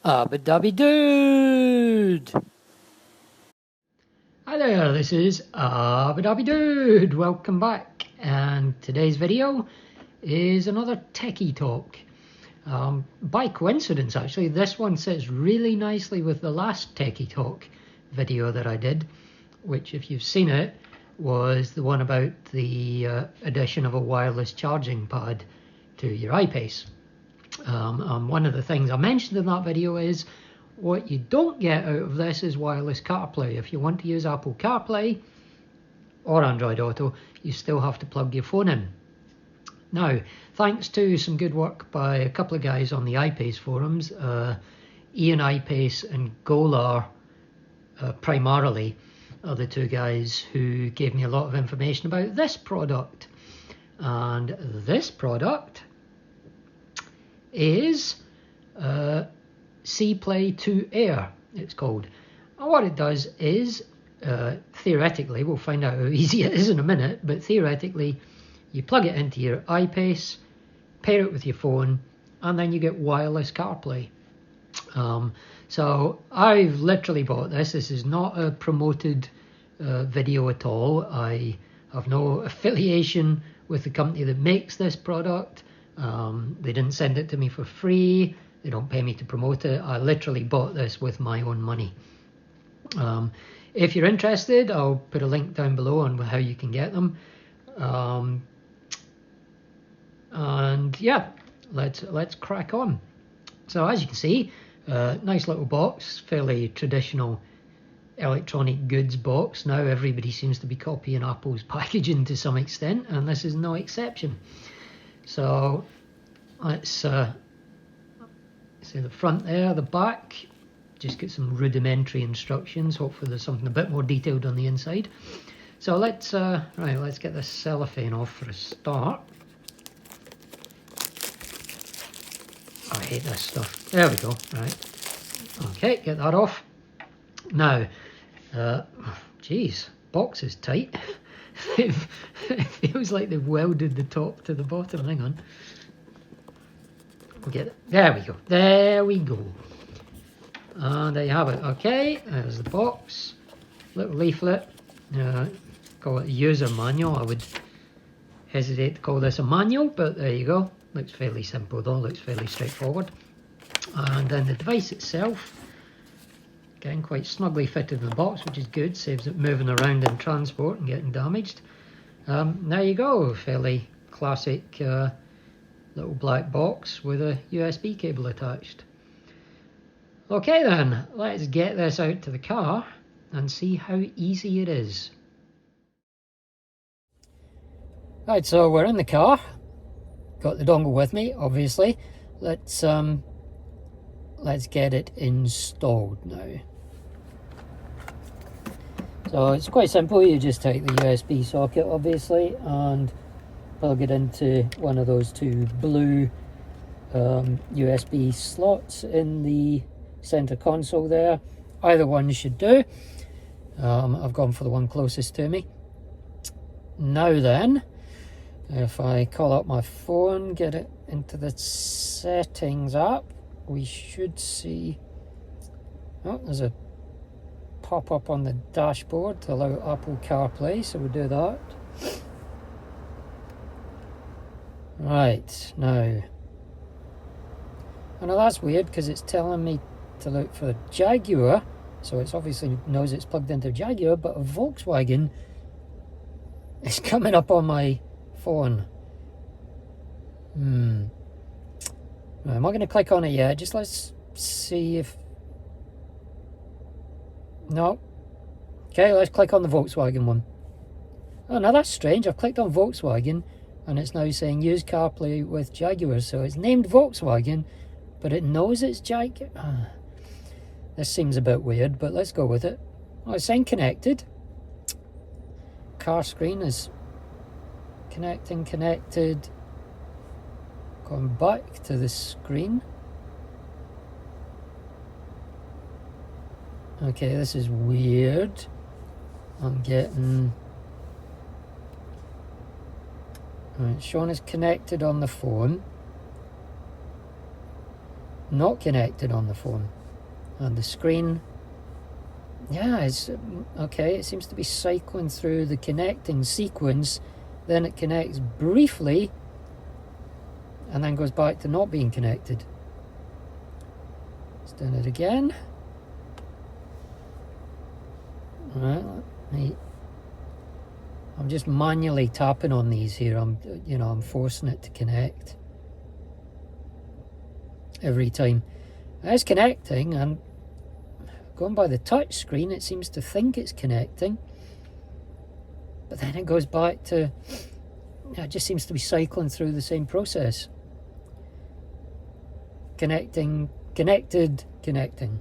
Abba-dabby dude! Hi there, this is Abba-dabby dude. Welcome back, and today's video is another techie talk. By coincidence, actually, this one sits really nicely with the last techie talk video that I did, which, if you've seen it, was the one about the addition of a wireless charging pad to your eyepiece. One of the things I mentioned in that video is what you don't get out of this is wireless CarPlay. If you want to use Apple CarPlay or Android Auto, you still have to plug your phone in. Now, thanks to some good work by a couple of guys on the iPace forums, Ian iPace and Golar primarily are the two guys who gave me a lot of information about this product. And this product is CarPlay 2 Air, it's called. And what it does is, theoretically, we'll find out how easy it is in a minute, but theoretically, you plug it into your eyepiece, pair it with your phone, and then you get wireless CarPlay. So I've literally bought this. This is not a promoted video at all. I have no affiliation with the company that makes this product. They didn't send it to me for free. They don't pay me to promote it. I literally bought this with my own money. If you're interested, I'll put a link down below on how you can get them. And yeah, let's crack on. So as you can see, nice little box, fairly traditional electronic goods box. Now everybody seems to be copying Apple's packaging to some extent, and this is no exception. So let's see the front there, the back, just get some rudimentary instructions. Hopefully there's something a bit more detailed on the inside. So let's get this cellophane off for a start. I hate this stuff. There we go. Right. Okay, get that off. Now, geez, box is tight. It feels like they've welded the top to the bottom. Hang on. We'll get it. There we go. There we go. And there you have it. Okay, there's the box. Little leaflet. Call it a user manual. I would hesitate to call this a manual, but there you go. Looks fairly simple though. Looks fairly straightforward. And then the device itself, again, quite snugly fitted in the box, which is good. Saves it moving around in transport and getting damaged. There you go. Fairly classic little black box with a USB cable attached. Okay then, let's get this out to the car and see how easy it is. Right, so we're in the car. Got the dongle with me, obviously. Let's get it installed now. So it's quite simple. You just take the USB socket, obviously, and plug it into one of those two blue USB slots in the center console there. Either one should do. I've gone for the one closest to me. Now then, if I call up my phone, get it into the settings app, we should see, oh, there's a pop-up on the dashboard to allow Apple CarPlay, so we'll do that. Right, now, I know that's weird because it's telling me to look for Jaguar, so it's obviously knows it's plugged into Jaguar, but a Volkswagen is coming up on my phone. I'm not going to click on it yet. Just let's see if... No. Okay, let's click on the Volkswagen one. Oh, now that's strange. I've clicked on Volkswagen and it's now saying use CarPlay with Jaguar. So it's named Volkswagen, but it knows it's Jaguar. This seems a bit weird, but let's go with it. Oh, it's saying connected. Car screen is connected. Going back to the screen. Okay, this is weird. I'm getting... Right, showing is connected on the phone. not connected on the phone. And the screen, yeah, it's okay. It seems to be cycling through the connecting sequence. Then it connects briefly and then goes back to not being connected. Let's do it again. All right, I'm just manually tapping on these here. I'm forcing it to connect every time. It's connecting, and going by the touch screen, it seems to think it's connecting, but then it goes back to, it just seems to be cycling through the same process. Connecting, connected, connecting.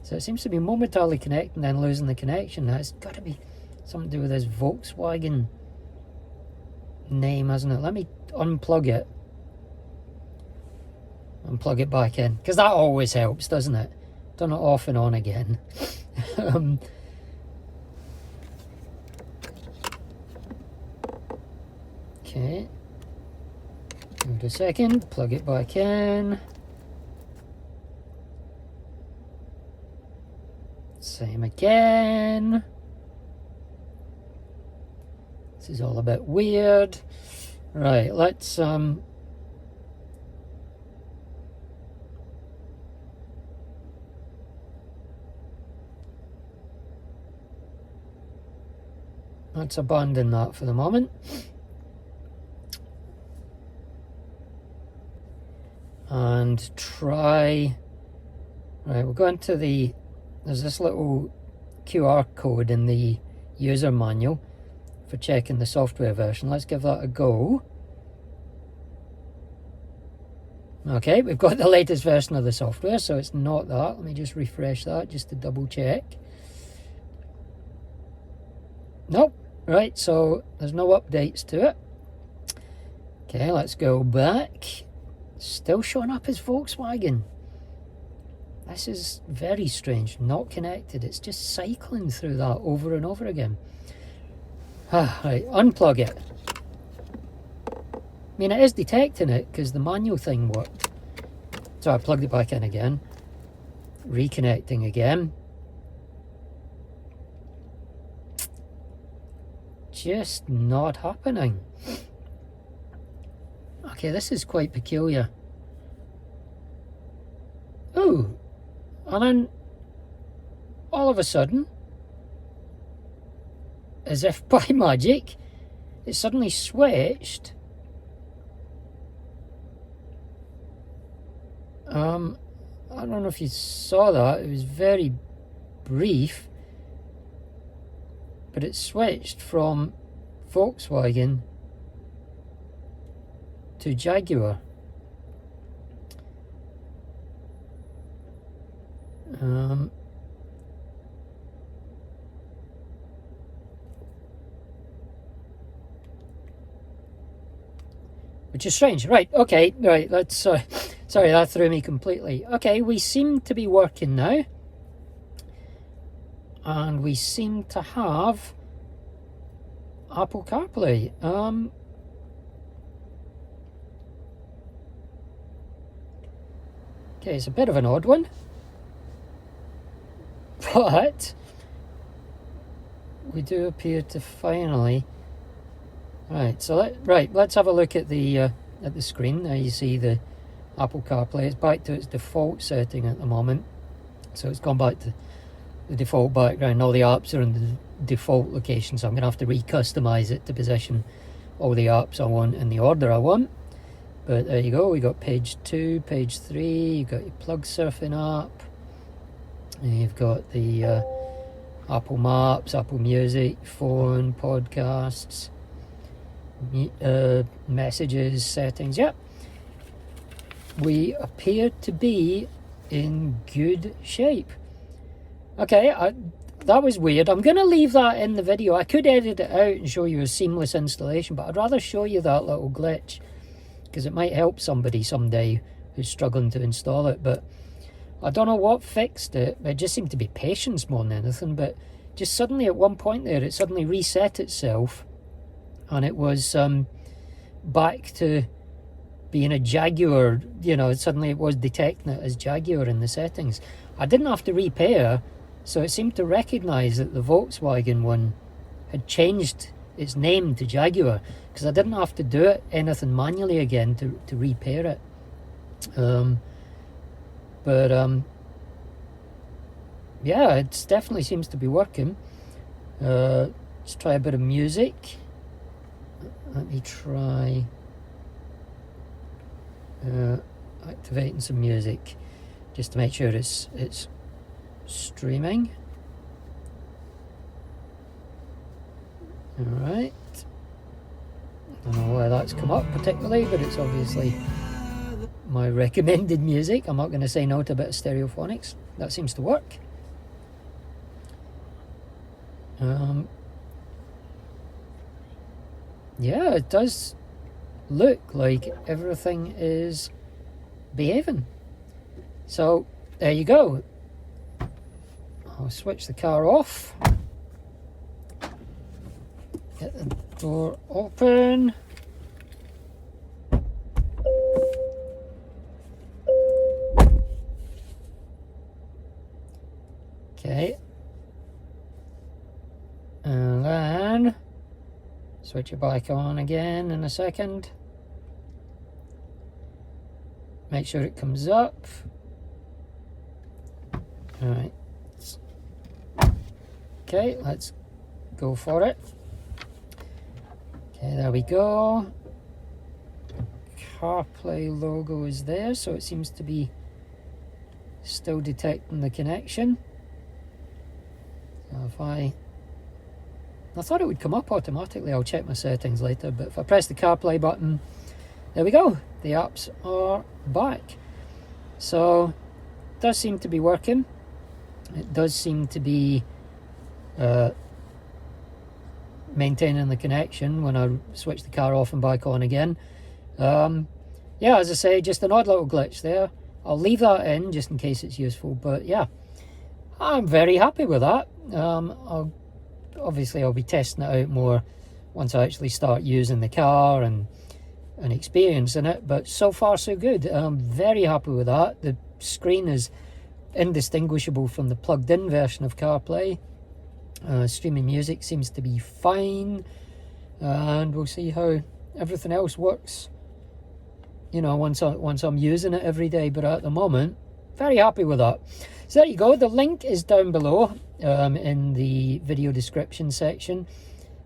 So it seems to be momentarily connecting, then losing the connection. Now, it's got to be something to do with this Volkswagen name, hasn't it? Let me unplug it and plug it back in, because that always helps, doesn't it? Turn it off and on again. Okay, give it a second, plug it back in. Same again. This is all a bit weird. Right, let's abandon that for the moment. And try, right, we'll go into there's this little QR code in the user manual for checking the software version. Let's give that a go. Okay, we've got the latest version of the software, so it's not that. Let me just refresh that just to double check. Nope. Right, so there's no updates to it. Okay, let's go back. Still showing up as Volkswagen. This is very strange. Not connected. It's just cycling through that over and over again. Right, unplug it. I mean, it is detecting it because the manual thing worked. So I plugged it back in again. Reconnecting again. Just not happening. Okay, this is quite peculiar. Ooh, and then all of a sudden, as if by magic, it suddenly switched. I don't know if you saw that. It was very brief, but it switched from Volkswagen to Jaguar. Which is strange. Right, okay, right, let's, sorry, that threw me completely. Okay, we seem to be working now. And we seem to have Apple CarPlay. Okay, it's a bit of an odd one. But we do appear to finally... Right, so let's have a look at the screen. Now you see the Apple CarPlay. It's back to its default setting at the moment. So it's gone back to the default background. All the apps are in the default location, so I'm going to have to re-customize it to position all the apps I want in the order I want. But there you go. We got page 2, page 3. You've got your plug surfing app. And you've got the Apple Maps, Apple Music, phone, podcasts, messages, settings. Yep. We appear to be in good shape. Okay, that was weird. I'm going to leave that in the video. I could edit it out and show you a seamless installation, but I'd rather show you that little glitch because it might help somebody someday who's struggling to install it. But I don't know what fixed it. It just seemed to be patience more than anything. But just suddenly at one point there, it suddenly reset itself, and it was back to being a Jaguar, you know, suddenly it was detecting it as Jaguar in the settings. I didn't have to repair, so it seemed to recognise that the Volkswagen one had changed its name to Jaguar, because I didn't have to do anything manually again to repair it. Yeah, it definitely seems to be working. Let's try a bit of music. Let me try activating some music just to make sure it's streaming. Alright. I don't know why that's come up particularly, but it's obviously my recommended music. I'm not going to say no to a bit of stereophonics. That seems to work. Yeah, it does look like everything is behaving. So there you go. I'll switch the car off. Get the door open. Okay. And then switch it back on again in a second. Make sure it comes up. Alright. Okay, let's go for it. Okay, there we go. CarPlay logo is there, so it seems to be still detecting the connection. So if I thought it would come up automatically. I'll check my settings later, but if I press the CarPlay button, there we go. The apps are back. So it does seem to be working. It does seem to be maintaining the connection when I switch the car off and back on again. Yeah, as I say, just an odd little glitch there. I'll leave that in just in case it's useful, but yeah, I'm very happy with that. Obviously I'll be testing it out more once I actually start using the car and experiencing it, but so far so good. I'm very happy with that. The screen is indistinguishable from the plugged in version of CarPlay. Streaming music seems to be fine, and we'll see how everything else works, you know, once I'm using it every day. But at the moment, very happy with that. So there you go. The link is down below in the video description section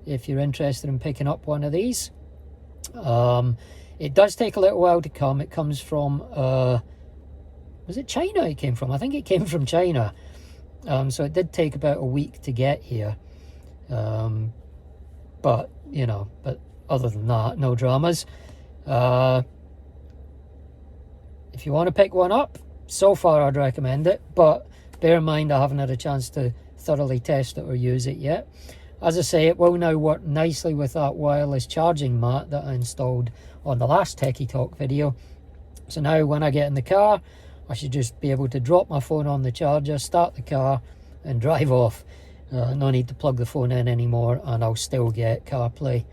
if you're interested in picking up one of these. It does take a little while to come. It comes from was it China it came from? I think it came from China. So it did take about a week to get here. But you know, but other than that, no dramas. If you want to pick one up, so far I'd recommend it, but bear in mind I haven't had a chance to thoroughly test it or use it yet. As I say, it will now work nicely with that wireless charging mat that I installed on the last Techy Talk video. So now when I get in the car, I should just be able to drop my phone on the charger, start the car and drive off. No need to plug the phone in anymore, and I'll still get CarPlay.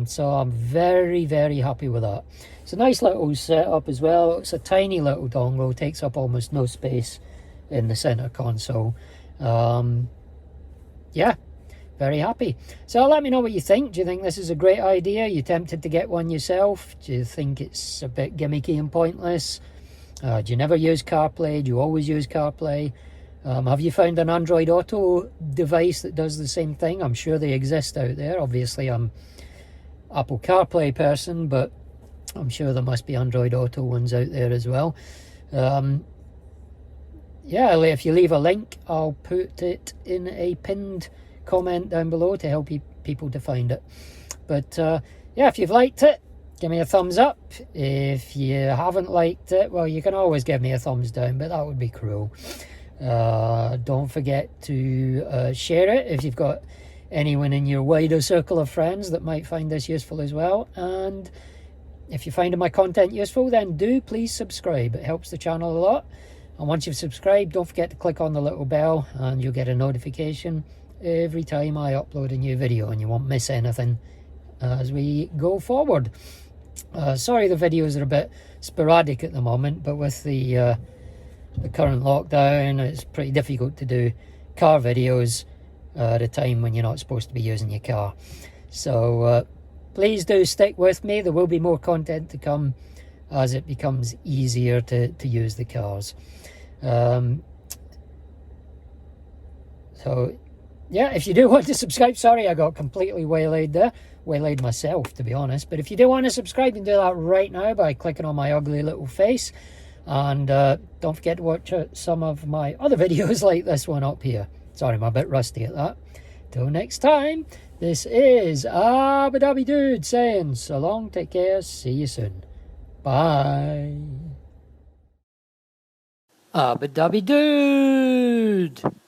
So I'm very, very happy with that. It's a nice little setup as well. It's a tiny little dongle, takes up almost no space in the center console. Yeah, very happy. So let me know what you think. Do you think this is a great idea? Are you tempted to get one yourself? Do you think it's a bit gimmicky and pointless? Do you never use CarPlay? Do you always use CarPlay? Have you found an Android Auto device that does the same thing? I'm sure they exist out there. Obviously, I'm Apple CarPlay person, but I'm sure there must be Android Auto ones out there as well. Yeah, if you leave a link, I'll put it in a pinned comment down below to help people to find it. But yeah, if you've liked it, give me a thumbs up. If you haven't liked it, well, you can always give me a thumbs down, but that would be cruel. Don't forget to share it if you've got anyone in your wider circle of friends that might find this useful as well. And if you're finding my content useful, then do please subscribe. It helps the channel a lot. And once you've subscribed, don't forget to click on the little bell and you'll get a notification every time I upload a new video, and you won't miss anything as we go forward. Sorry the videos are a bit sporadic at the moment, but with the current lockdown, it's pretty difficult to do car videos at a time when you're not supposed to be using your car. So please do stick with me. There will be more content to come as it becomes easier to use the cars. So yeah, if you do want to subscribe, sorry I got completely waylaid there. Waylaid myself, to be honest. But if you do want to subscribe, you can do that right now by clicking on my ugly little face. And don't forget to watch some of my other videos like this one up here. Sorry, I'm a bit rusty at that. Till next time, this is Abu Dhabi Dude saying so long, take care, see you soon. Bye. Abu Dhabi Dude.